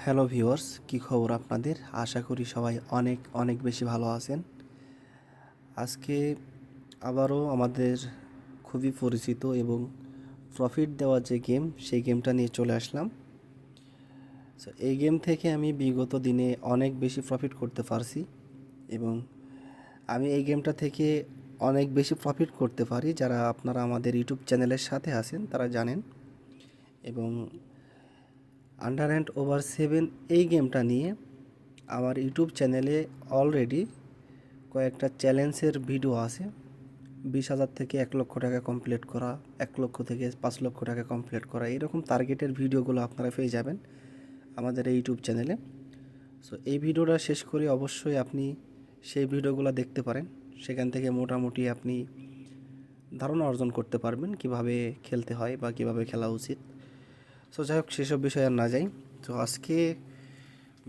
Hello viewers, কী খবর আপনাদের? আশা করি সবাই অনেক অনেক বেশি ভালো আছেন। আজকে আবারও আমাদের খুবই পরিচিত এবং প্রফিট দেওয়া যে গেম, সেই গেমটা নিয়ে চলে আসলাম। সো এই গেম থেকে আমি বিগত দিনে অনেক বেশি প্রফিট করতে পারছি এবং আমি এই গেমটা থেকে অনেক বেশি প্রফিট করতে পারি। যারা আপনারা আমাদের ইউটিউব চ্যানেলের সাথে আছেন তারা জানেন। এবং আন্ডার অ্যান্ড ওভার 7 এই গেমটা নিয়ে আমার ইউটিউব চ্যানেলে অলরেডি কয়েকটা চ্যালেঞ্জের ভিডিও আছে। 20,000 থেকে 1 লক্ষ টাকা কমপ্লিট করা, 1 লক্ষ থেকে 5 লক্ষ টাকা কমপ্লিট করা, এরকম টার্গেটের ভিডিওগুলো আপনারা পেয়ে যাবেন আমাদের এই ইউটিউব চ্যানেলে। সো এই ভিডিওটা শেষ করে অবশ্যই আপনি সেই ভিডিওগুলো দেখতে পারেন। সেখান থেকে মোটামুটি আপনি ধারণা অর্জন করতে পারবেন কিভাবে খেলতে হয় বা কিভাবে খেলা উচিত। সো যাই হোক, সেসব বিষয়ে আর না যাই। তো আজকে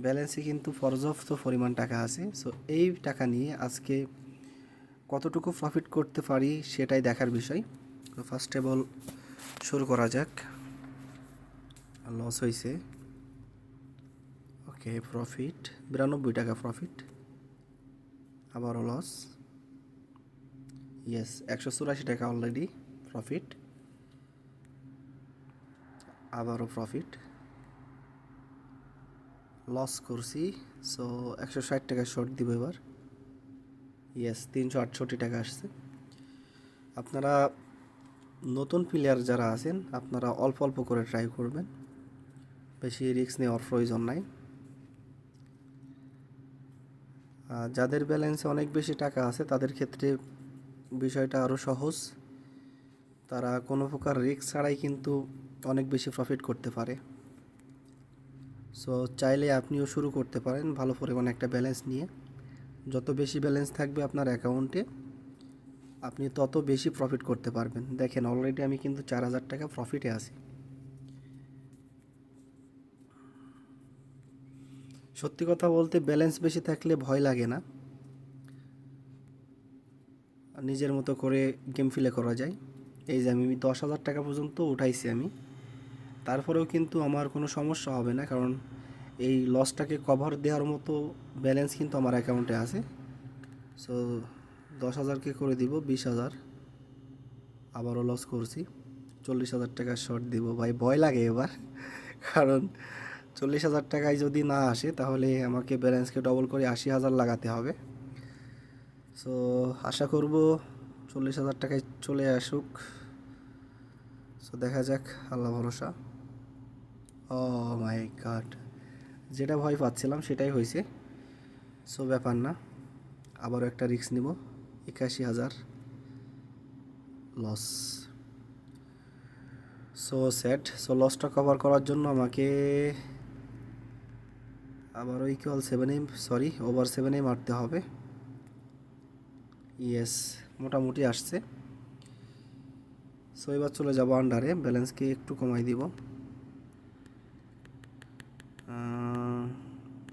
ব্যালেন্সে কিন্তু পর্যাপ্ত পরিমাণ টাকা আছে। সো এই টাকা নিয়ে আজকে কতটুকু প্রফিট করতে পারি সেটাই দেখার বিষয়। তো ফার্স্ট অফ অল শুরু করা যাক। লস হয়েছে, ওকে। প্রফিট 92 টাকা প্রফিট, আবারও লস। ইয়েস, 184 টাকা অলরেডি প্রফিট, আবারও প্রফিট। লস করছি, সো 160 টাকা শর্ট দিব এবার। ইয়েস, 368 টাকা আসছে। আপনারা নতুন প্লেয়ার যারা আছেন আপনারা অল্প অল্প করে ট্রাই করবেন, বেশি রিস্ক নেওয়ার প্রয়োজন নাই। যাদের ব্যালেন্সে অনেক বেশি টাকা আছে তাদের ক্ষেত্রে বিষয়টা আরও সহজ। তারা কোনো প্রকার রিস্ক ছাড়াই কিন্তু অনেক বেশি প্রফিট করতে পারে। সো চাইলে আপনিও শুরু করতে পারেন ভালো পরিমাণে একটা ব্যালেন্স নিয়ে। যত বেশি ব্যালেন্স থাকবে আপনার অ্যাকাউন্টে আপনি তত বেশি প্রফিট করতে পারবেন। দেখেন অলরেডি আমি কিন্তু 4,000 টাকা প্রফিটে আছি। সত্যি কথা বলতে ব্যালেন্স বেশি থাকলে ভয় লাগে না, নিজের মতো করে গেম প্লে করা যায়। এই যে আমি 10,000 টাকা পর্যন্ত উঠাইছি আমি, তারপরেও কিন্তু আমার কোনো সমস্যা হবে না, কারণ এই লসটাকে কভার দেওয়ার মতো ব্যালেন্স কিন্তু আমার অ্যাকাউন্টে আছে। সো 10,000কে করে দিব 20,000, আবারও লস করছি। 40,000 টাকা শর্ট দিব। ভাই ভয় লাগে এবার, কারণ 40,000 টাকায় যদি না আসে তাহলে আমাকে ব্যালেন্সকে ডবল করে 80,000 লাগাতে হবে। সো আশা করব 40,000 টাকায় চলে আসুক। সো দেখা যাক, আল্লাহ ভরসা। ও মাই গড, যেটা ভয় পাচ্ছিলাম সেটাই হয়েছে। সো ব্যাপার না, আবারও একটা রিস্ক নিব। 81,000 লস। So sad. সো লসটা কভার করার জন্য আমাকে আবারও ইকুয়াল 7 সরি ওভার 7 মারতে হবে। ইয়েস, মোটামুটি আসছে। সো এবার চলে যাব আন্ডারে, ব্যালেন্সকে একটু কমাই দিব।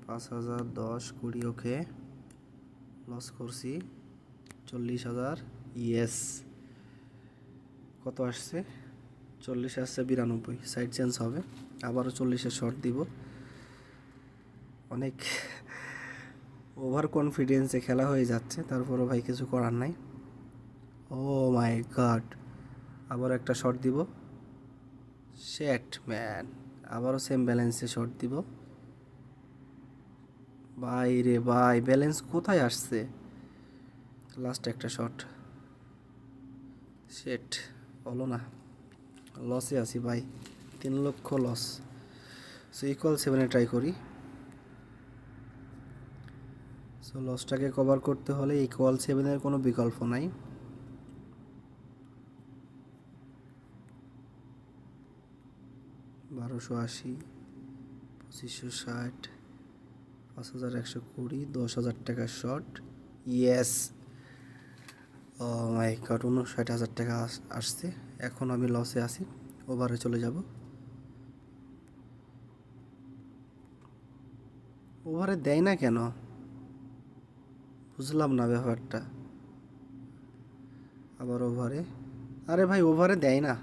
5,000, 10, 20, ওকে। লস করছি 40,000। ইয়েস, কত আসছে? 40 আসছে, 92। সাইড চেঞ্জ হবে, আবারও 40-এর শর্ট দিব। অনেক ওভার কনফিডেন্সে খেলা হয়ে যাচ্ছে, তারপরও ভাই কিছু করার নাই। ও মাই গড, আবার একটা শর্ট দিব। শেট ম্যান, আবারও সেম ব্যালেন্সে শর্ট দিব। ভাই রে ভাই, ব্যালেন্স কোথায় আসছে? লাস্ট একটা শট, শেট হলো না। লসে আছি ভাই, 3 লক্ষ লস। সো ইকুয়াল 7-এ ট্রাই করি। সো লসটাকে কভার করতে হলে ইকুয়াল 7-এর কোনো বিকল্প নাই। বারোশো আশি, 2560, 5,120, 10,000 টাকা শর্ট। ইয়েস, ও মাই গড, 59,000 টাকা আসছে। এখন আমি লসে আছি, ওভারে চলে যাব। ওভারে দেয় না কেন, বুঝলাম না ব্যাপারটা। আবার ওভারে, আরে ভাই ওভারে দেয় না।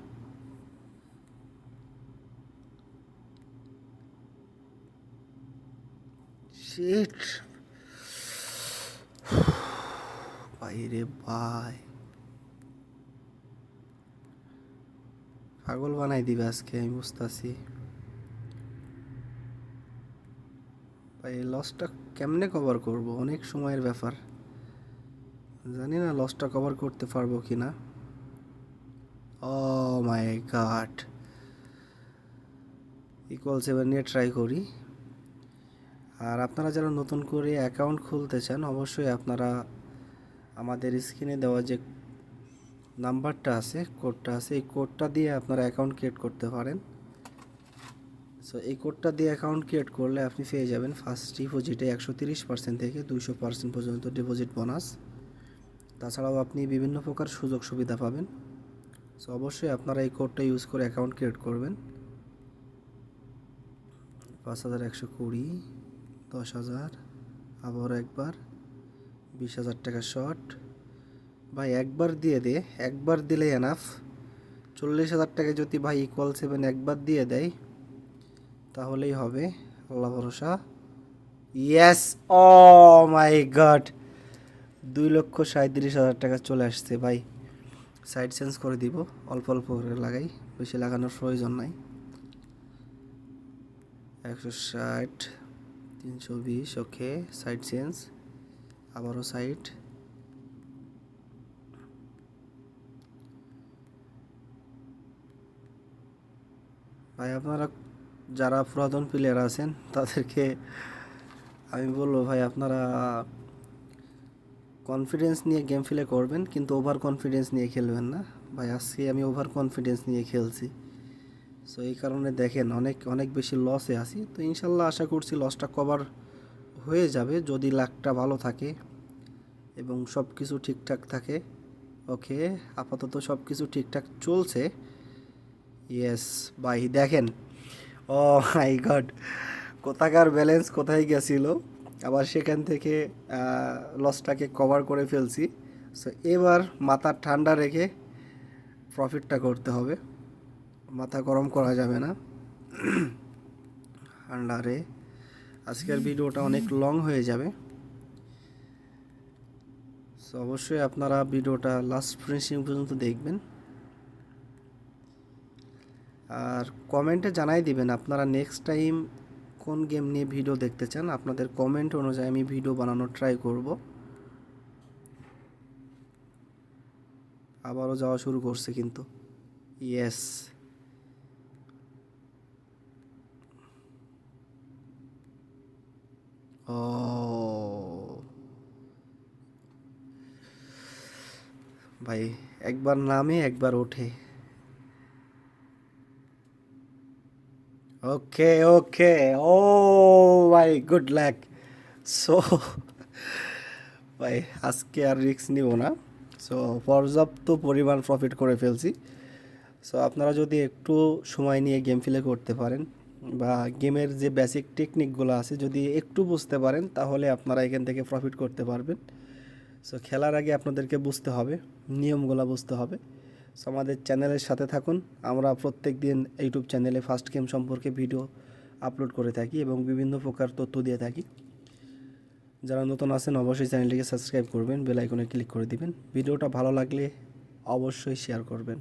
শিট ভাই রে ভাই, পাগল বানাই দিবে আজকে, আমি বুঝতেছি ভাই। এই লসটা কেমনে কভার করব, অনেক সময়ের ব্যাপার। জানি না লসটা কভার করতে পারবো কি না। ও মাই গড, =7 নিয়ে ট্রাই করি। আর আপনারা যারা নতুন করে অ্যাকাউন্ট খুলতে চান, অবশ্যই আপনারা আমাদের স্ক্রিনে দেওয়া যে নাম্বারটা আছে, কোডটা আছে, এই কোডটা দিয়ে আপনারা অ্যাকাউন্ট ক্রিয়েট করতে পারেন। সো এই কোডটা দিয়ে অ্যাকাউন্ট ক্রিয়েট করলে আপনি পেয়ে যাবেন ফার্স্ট ডিপোজিটে 130% থেকে 200% পর্যন্ত ডিপোজিট বোনাস। তাছাড়াও আপনি বিভিন্ন প্রকার সুযোগ সুবিধা পাবেন। সো অবশ্যই আপনারা এই কোডটা ইউজ করে অ্যাকাউন্ট ক্রিয়েট করবেন। 5120, 10,000, আবার একবার 20,000 টাকা শর্ট। ভাই একবার দিয়ে দে, একবার দিলে এনাফ। 40,000 টাকা যদি ভাই =7 একবার দিয়ে দেয় তাহলেই হবে, আল্লাহ ভরসা। ইয়েস, ও মাই গড, 2,37,000 টাকা চলে আসছে ভাই। সাইড চেঞ্জ করে দিব, অল্প অল্প করে লাগাই, বেশি লাগানোর প্রয়োজন নাই। 160, 320, ওকে, সাইড চেঞ্জ, আবারও সাইড। ভাই আপনারা যারা পুরাতন প্লেয়ার আছেন তাদেরকে আমি বলবো, ভাই আপনারা কনফিডেন্স নিয়ে গেম প্লে করবেন, কিন্তু ওভার কনফিডেন্স নিয়ে খেলবেন না। ভাই আজকে আমি ওভার কনফিডেন্স নিয়ে খেলছি, সো এই কারণে দেখেন অনেক অনেক বেশি লসে আছি। তো ইনশাল্লাহ আশা করছি লসটা কভার হয়ে যাবে যদি লাকটা ভালো থাকে এবং সব কিছু ঠিকঠাক থাকে। ওকে, আপাতত সব কিছু ঠিকঠাক চলছে। ইয়েস ভাই, দেখেন, ও মাই গড, কোথাকার ব্যালেন্স কোথায় গেছিল, আবার সেখান থেকে লসটাকে কভার করে ফেলছি। সো এবার মাথা ঠান্ডা রেখে প্রফিটটা করতে হবে, মাথা গরম করা যাবে না। ঠান্ডারে আজকের ভিডিওটা অনেক লং হয়ে যাবে, সো অবশ্যই আপনারা ভিডিওটা লাস্ট ফিনিশিং পর্যন্ত দেখবেন। আর কমেন্টে জানাই দিবেন আপনারা নেক্সট টাইম কোন গেম নিয়ে ভিডিও দেখতে চান। আপনাদের কমেন্ট অনুযায়ী আমি ভিডিও বানানোর ট্রাই করব। আবারও যাওয়া শুরু করছে কিন্তু, ইয়েস, ও ভাই, একবার নামে একবার ওঠে। ওকে ওকে, ও ভাই, গুড লাক। সো ভাই আজকে আর রিস্ক নিব না, সো পর্যাপ্ত পরিমাণ প্রফিট করে ফেলছি। সো আপনারা যদি একটু সময় নিয়ে গেম প্লে করতে পারেন বা গেমের যে বেসিক টেকনিকগুলো আছে যদি একটু বুঝতে পারেন, তাহলে আপনারা এখান থেকে প্রফিট করতে পারবেন। সো খেলার আগে আপনাদেরকে বুঝতে হবে, নিয়মগুলো বুঝতে হবে। সো আমাদের চ্যানেলের সাথে থাকুন। আমরা প্রত্যেক দিন ইউটিউব চ্যানেলে ফার্স্ট গেম সম্পর্কে ভিডিও আপলোড করে থাকি এবং বিভিন্ন প্রকার তথ্য দিয়ে থাকি। যারা নতুন আছেন অবশ্যই চ্যানেলটিকে সাবস্ক্রাইব করবেন, বেল আইকনে ক্লিক করে দিবেন। ভিডিওটা ভালো লাগলে অবশ্যই শেয়ার করবেন।